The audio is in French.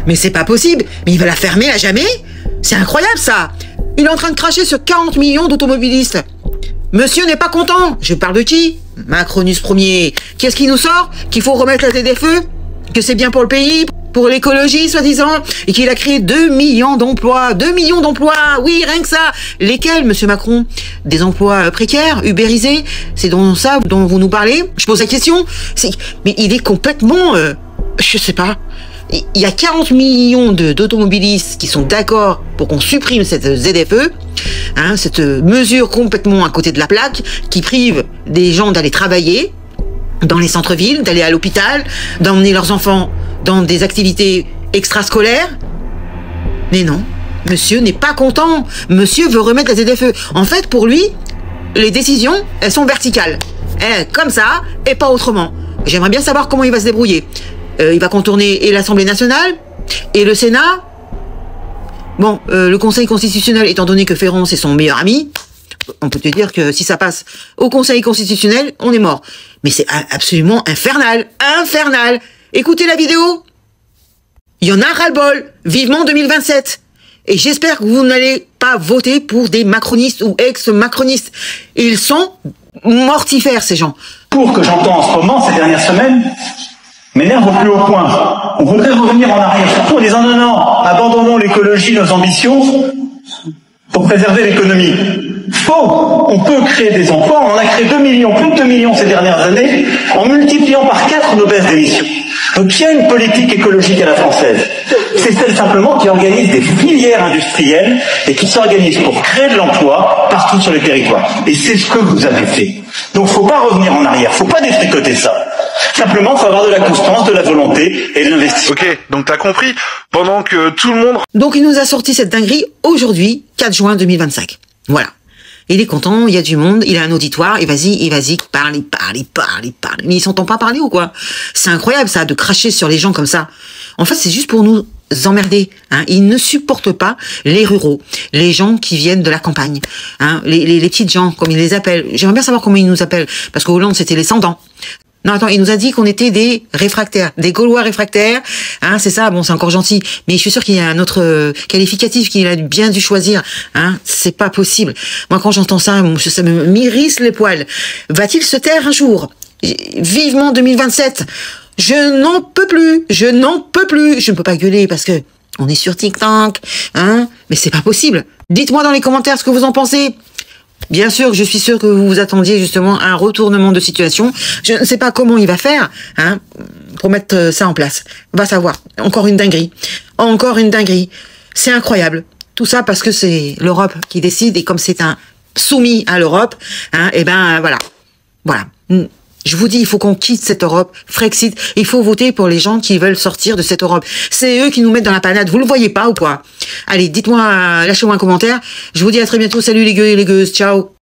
Mais c'est pas possible. Mais il va la fermer à jamais? C'est incroyable ça. Il est en train de cracher sur 40 millions d'automobilistes. Monsieur n'est pas content. Je parle de qui? Macronus premier. Qu'est-ce qui nous sort? Qu'il faut remettre la ZFE? Que c'est bien pour le pays? Pour l'écologie, soi-disant? Et qu'il a créé 2 millions d'emplois. 2 millions d'emplois. Oui, rien que ça. Lesquels, monsieur Macron? Des emplois précaires, ubérisés? C'est donc ça dont vous nous parlez? Je pose la question. Mais il est complètement... je sais pas. Il y a 40 millions d'automobilistes qui sont d'accord pour qu'on supprime cette ZFE, hein, cette mesure complètement à côté de la plaque, qui prive des gens d'aller travailler dans les centres-villes, d'aller à l'hôpital, d'emmener leurs enfants dans des activités extrascolaires. Mais non, monsieur n'est pas content. Monsieur veut remettre la ZFE. En fait, pour lui, les décisions, elles sont verticales. Comme ça, et pas autrement. J'aimerais bien savoir comment il va se débrouiller. Il va contourner et l'Assemblée nationale et le Sénat. Bon, le Conseil constitutionnel, étant donné que Ferrand c'est son meilleur ami, on peut te dire que si ça passe au Conseil constitutionnel, on est mort. Mais c'est absolument infernal, infernal. Écoutez la vidéo. Il y en a ras-le-bol. Vivement 2027. Et j'espère que vous n'allez pas voter pour des macronistes ou ex-macronistes. Ils sont mortifères, ces gens. Pour que j'entends en ce moment, ces dernières semaines, m'énerve au plus haut point. On voudrait revenir en arrière, surtout en disant non, abandonnons l'écologie, nos ambitions, pour préserver l'économie. Faux. On peut créer des emplois, on en a créé 2 millions, plus de 2 millions ces dernières années, en multipliant par 4 nos baisses d'émissions. Donc il y a une politique écologique à la française. C'est celle simplement qui organise des filières industrielles et qui s'organise pour créer de l'emploi partout sur le territoire. Et c'est ce que vous avez fait. Donc faut pas revenir en arrière, faut pas détricoter ça. Simplement, il faut avoir de la constance, de la volonté et de l'investissement. Ok, donc t'as compris, pendant que tout le monde... Donc il nous a sorti cette dinguerie aujourd'hui, 4 juin 2025. Voilà. Il est content, il y a du monde, il a un auditoire, et vas-y, parle. Mais ils s'entendent pas parler ou quoi? C'est incroyable ça, de cracher sur les gens comme ça. En fait, c'est juste pour nous emmerder. Hein. Ils ne supportent pas les ruraux, les gens qui viennent de la campagne, hein. Les petites gens, comme ils les appellent. J'aimerais bien savoir comment ils nous appellent, parce qu'au Hollande, c'était les sans-dents. Non, attends, il nous a dit qu'on était des réfractaires, des Gaulois réfractaires, hein, c'est ça, bon, c'est encore gentil, mais je suis sûr qu'il y a un autre qualificatif qu'il a bien dû choisir, hein, c'est pas possible. Moi, quand j'entends ça, ça me m'irrisse les poils. Va-t-il se taire un jour? Vivement 2027. Je n'en peux plus, je ne peux pas gueuler parce que on est sur TikTok, hein, mais c'est pas possible. Dites-moi dans les commentaires ce que vous en pensez. Bien sûr, je suis sûr que vous vous attendiez justement à un retournement de situation. Je ne sais pas comment il va faire, hein, pour mettre ça en place. On va savoir. Encore une dinguerie. Encore une dinguerie. C'est incroyable. Tout ça parce que c'est l'Europe qui décide et comme c'est un soumis à l'Europe, hein, et ben voilà. Voilà. Je vous dis, il faut qu'on quitte cette Europe, Frexit. Il faut voter pour les gens qui veulent sortir de cette Europe. C'est eux qui nous mettent dans la panade. Vous le voyez pas ou quoi? Allez, dites-moi, lâchez-moi un commentaire. Je vous dis à très bientôt. Salut les gueux et les gueuses. Ciao.